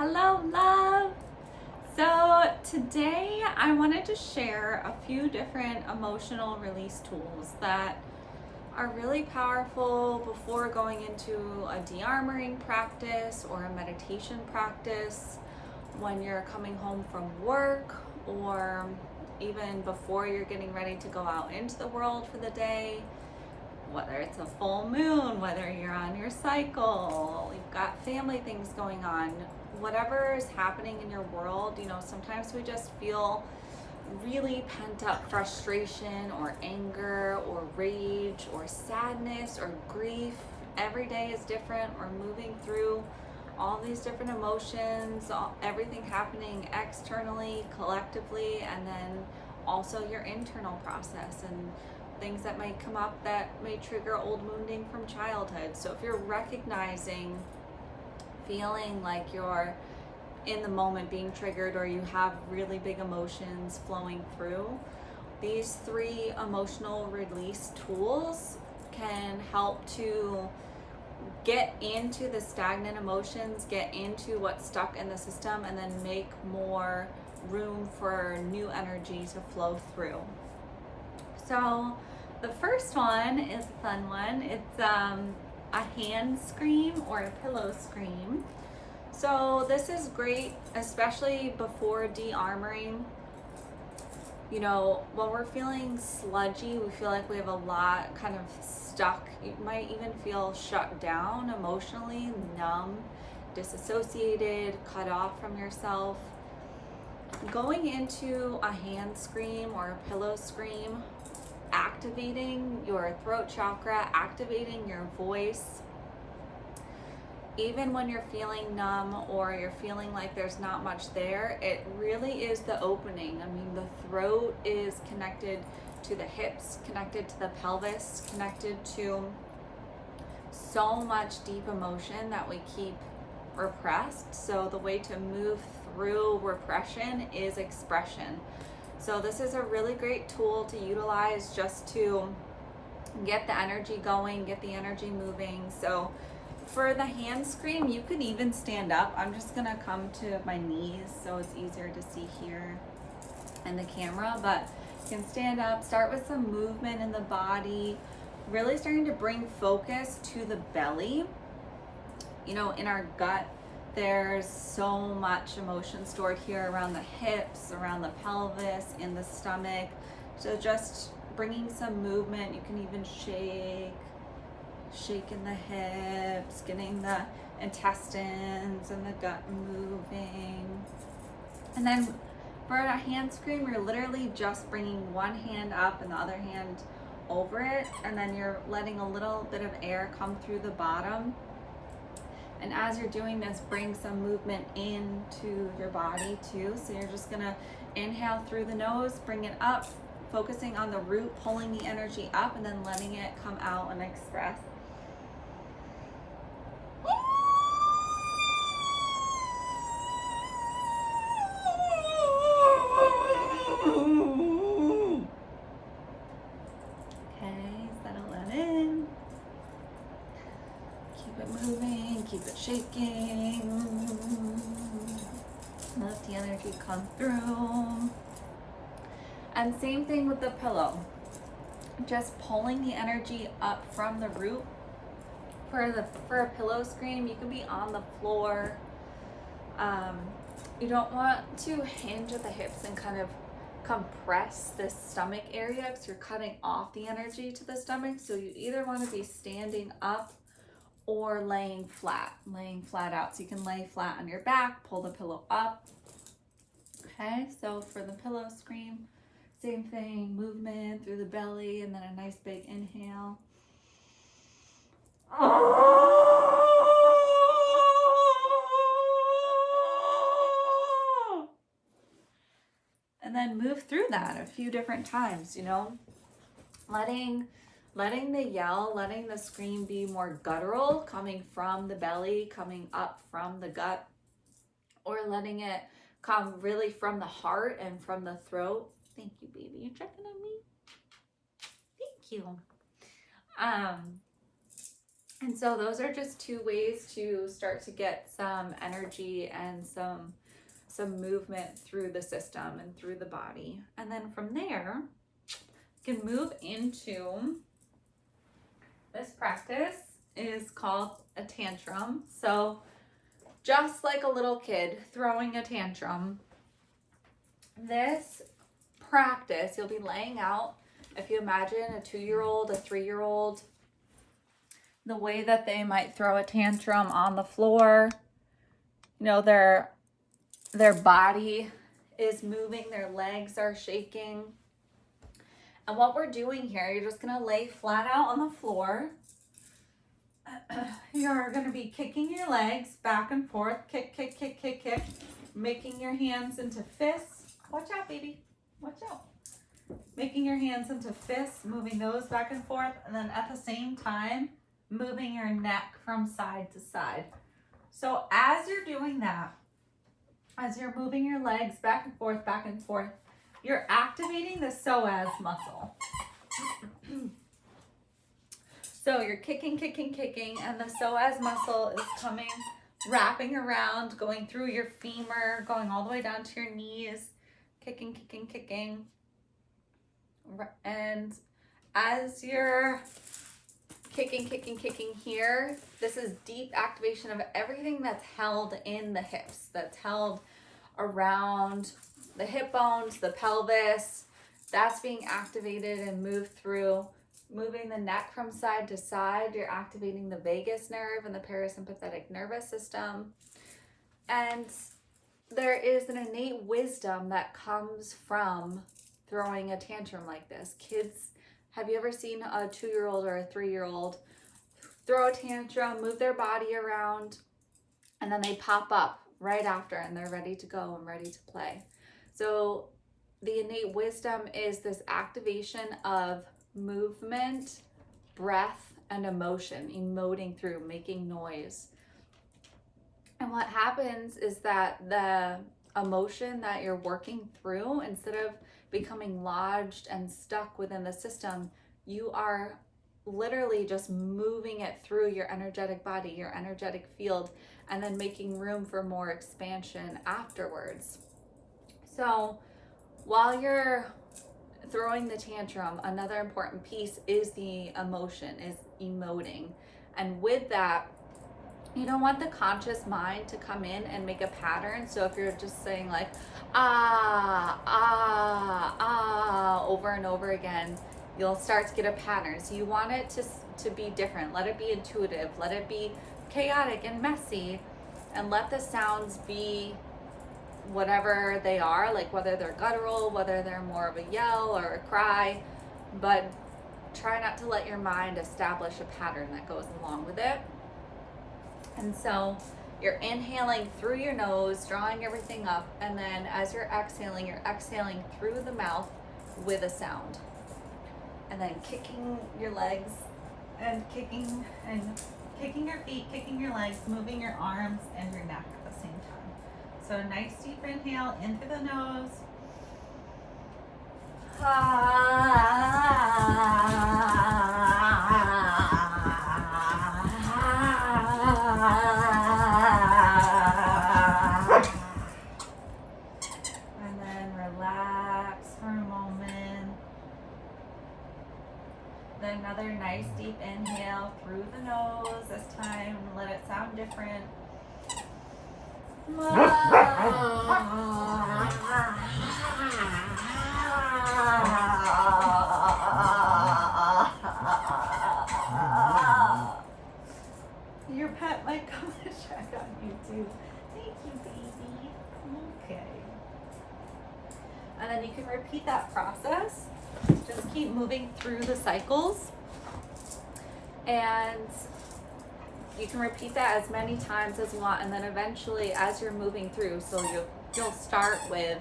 Hello, love. So, today I wanted to share a few different emotional release tools that are really powerful before going into a de-armoring practice or a meditation practice, when you're coming home from work, or even before you're getting ready to go out into the world for the day. Whether it's a full moon, whether you're on your cycle, you've got family things going on, whatever is happening in your world, sometimes we just feel really pent up frustration or anger or rage or sadness or grief. Every day is different. We're moving through all these different emotions, everything happening externally, collectively, and then also your internal process and things that might come up that may trigger old wounding from childhood. So if you're recognizing, feeling like you're in the moment being triggered, or you have really big emotions flowing through, these 3 emotional release tools can help to get into the stagnant emotions, get into what's stuck in the system, and then make more room for new energy to flow through. So the first one is a fun one. It's a hand scream or a pillow scream. So this is great, especially before de-armoring. When we're feeling sludgy, we feel like we have a lot kind of stuck. You might even feel shut down emotionally, numb, disassociated, cut off from yourself. Going into a hand scream or a pillow scream, activating your throat chakra, activating your voice. Even when you're feeling numb or you're feeling like there's not much there, it really is the opening. I mean, the throat is connected to the hips, connected to the pelvis, connected to so much deep emotion that we keep repressed. So the way to move through repression is expression. So this is a really great tool to utilize just to get the energy going, get the energy moving. So for the hand scream, you could even stand up. I'm just gonna come to my knees so it's easier to see here in the camera, but you can stand up, start with some movement in the body, really starting to bring focus to the belly. In our gut, there's so much emotion stored here around the hips, around the pelvis, in the stomach. So just bringing some movement. You can even shaking the hips, getting the intestines and the gut moving. And then for a hand scream, you're literally just bringing one hand up and the other hand over it, and then you're letting a little bit of air come through the bottom. And as you're doing this, bring some movement into your body too. So you're just gonna inhale through the nose, bring it up, focusing on the root, pulling the energy up, and then letting it come out and express. Okay, settle that in. Keep it moving, keep it shaking. Let the energy come through. And same thing with the pillow. Just pulling the energy up from the root. For a pillow scream, you can be on the floor. You don't want to hinge at the hips and kind of compress this stomach area, because you're cutting off the energy to the stomach. So you either want to be standing up or laying flat out. So you can lay flat on your back, pull the pillow up. Okay, so for the pillow scream, same thing, movement through the belly, and then a nice big inhale. And then move through that a few different times, letting the yell, letting the scream be more guttural, coming from the belly, coming up from the gut, or letting it come really from the heart and from the throat. Thank you, baby. You're checking on me. Thank you. And so those are just two ways to start to get some energy and some movement through the system and through the body. And then from there, you can move into this practice is called a tantrum. So just like a little kid throwing a tantrum, this practice, you'll be laying out, if you imagine a 2-year-old, a 3-year-old, the way that they might throw a tantrum on the floor, you know, their body is moving, their legs are shaking. And what we're doing here, you're just gonna lay flat out on the floor. You're gonna be kicking your legs back and forth, kick, kick, kick, kick, kick, making your hands into fists. Watch out, baby, watch out. Making your hands into fists, moving those back and forth, and then at the same time, moving your neck from side to side. So as you're doing that, as you're moving your legs back and forth, you're activating the psoas muscle. So you're kicking, kicking, kicking, and the psoas muscle is coming, wrapping around, going through your femur, going all the way down to your knees, kicking, kicking, kicking. And as you're kicking, kicking, kicking here, this is deep activation of everything that's held in the hips, that's held around the hip bones, the pelvis. That's being activated and moved through. Moving the neck from side to side, you're activating the vagus nerve and the parasympathetic nervous system. And there is an innate wisdom that comes from throwing a tantrum like this. Kids, have you ever seen a 2-year-old or a 3-year-old throw a tantrum, move their body around, and then they pop up right after and they're ready to go and ready to play? So the innate wisdom is this activation of movement, breath, and emotion, emoting through, making noise. And what happens is that the emotion that you're working through, instead of becoming lodged and stuck within the system, you are literally just moving it through your energetic body, your energetic field, and then making room for more expansion afterwards. So while you're throwing the tantrum, another important piece is the emotion, is emoting. And with that, you don't want the conscious mind to come in and make a pattern. So if you're just saying like, over and over again, you'll start to get a pattern. So you want it to be different. Let it be intuitive. Let it be chaotic and messy. And let the sounds be whatever they are, like whether they're guttural, whether they're more of a yell or a cry. But try not to let your mind establish a pattern that goes along with it. And so you're inhaling through your nose, drawing everything up, and then as you're exhaling through the mouth with a sound. And then kicking your legs and kicking your feet, kicking your legs, moving your arms and your neck at the same time. So a nice deep inhale in through the nose. And then relax for a moment. Then another nice deep inhale through the nose. This time, let it sound different. Your pet might come and check on you too. Thank you, baby. Okay. And then you can repeat that process. Just keep moving through the cycles. And you can repeat that as many times as you want, and then eventually as you're moving through, so you'll start with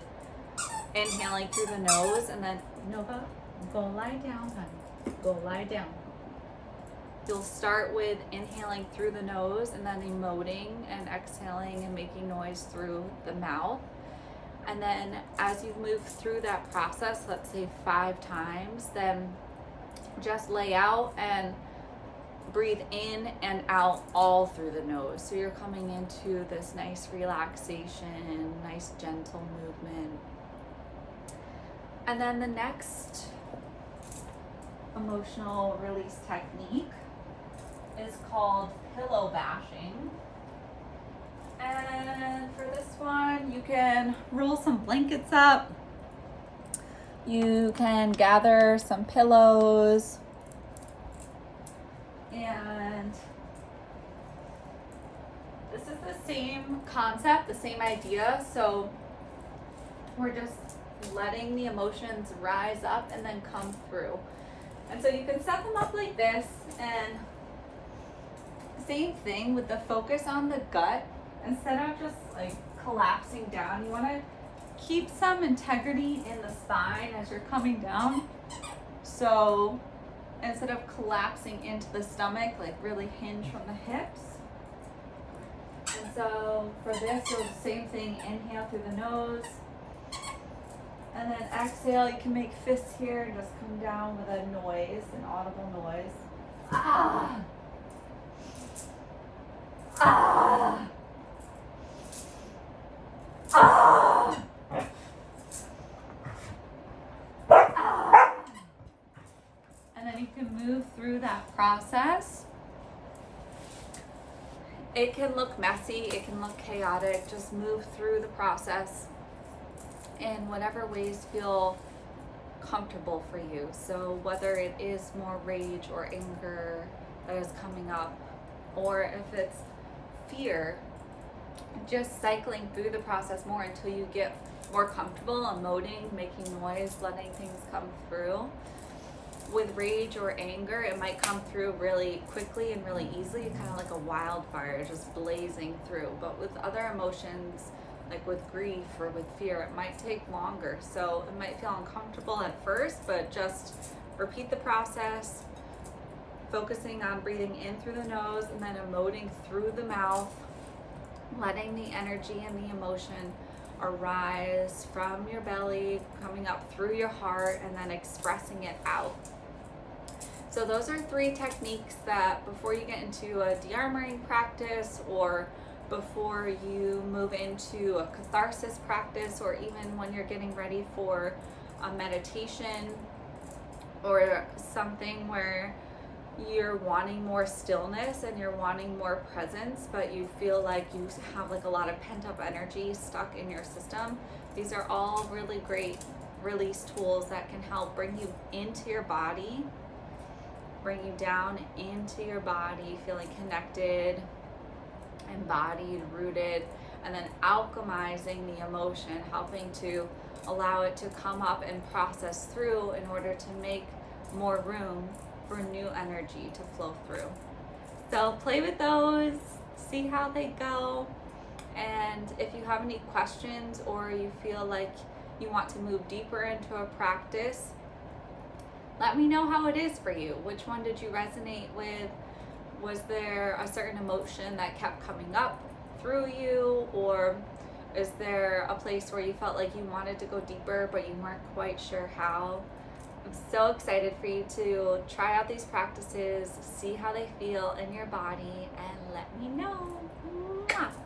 inhaling through the nose, and then Nova, go lie down, honey. Go lie down. You'll start with inhaling through the nose and then emoting and exhaling and making noise through the mouth. And then as you move through that process, let's say 5 times, then just lay out and breathe in and out all through the nose. So you're coming into this nice relaxation, nice gentle movement. And then the next emotional release technique is called pillow bashing. And for this one, you can roll some blankets up. You can gather some pillows. And this is the same concept, the same idea. So we're just letting the emotions rise up and then come through. And so you can set them up like this, and same thing with the focus on the gut. Instead of just like collapsing down, you want to keep some integrity in the spine as you're coming down. So instead of collapsing into the stomach, like really hinge from the hips. And so for this, you'll do the same thing. Inhale through the nose. And then exhale, you can make fists here and just come down with a noise, an audible noise. Ah! Ah! Ah! Ah! And then you can move through that process. It can look messy, it can look chaotic. Just move through the process in whatever ways feel comfortable for you. So whether it is more rage or anger that is coming up, or if it's fear, just cycling through the process more until you get more comfortable emoting, making noise, letting things come through. With rage or anger, it might come through really quickly and really easily, kind of like a wildfire just blazing through. But with other emotions, like with grief or with fear, it might take longer. So it might feel uncomfortable at first, but just repeat the process, focusing on breathing in through the nose and then emoting through the mouth, letting the energy and the emotion arise from your belly, coming up through your heart, and then expressing it out. So those are 3 techniques that before you get into a de-armoring practice, or before you move into a catharsis practice, or even when you're getting ready for a meditation or something where you're wanting more stillness and you're wanting more presence, but you feel like you have like a lot of pent-up energy stuck in your system. These are all really great release tools that can help bring you into your body, bring you down into your body, feeling connected, embodied, rooted, and then alchemizing the emotion, helping to allow it to come up and process through in order to make more room for new energy to flow through. So play with those, see how they go, and if you have any questions or you feel like you want to move deeper into a practice, let me know how it is for you. Which one did you resonate with? Was there a certain emotion that kept coming up through you, or is there a place where you felt like you wanted to go deeper but you weren't quite sure how? I'm so excited for you to try out these practices, see how they feel in your body, and let me know.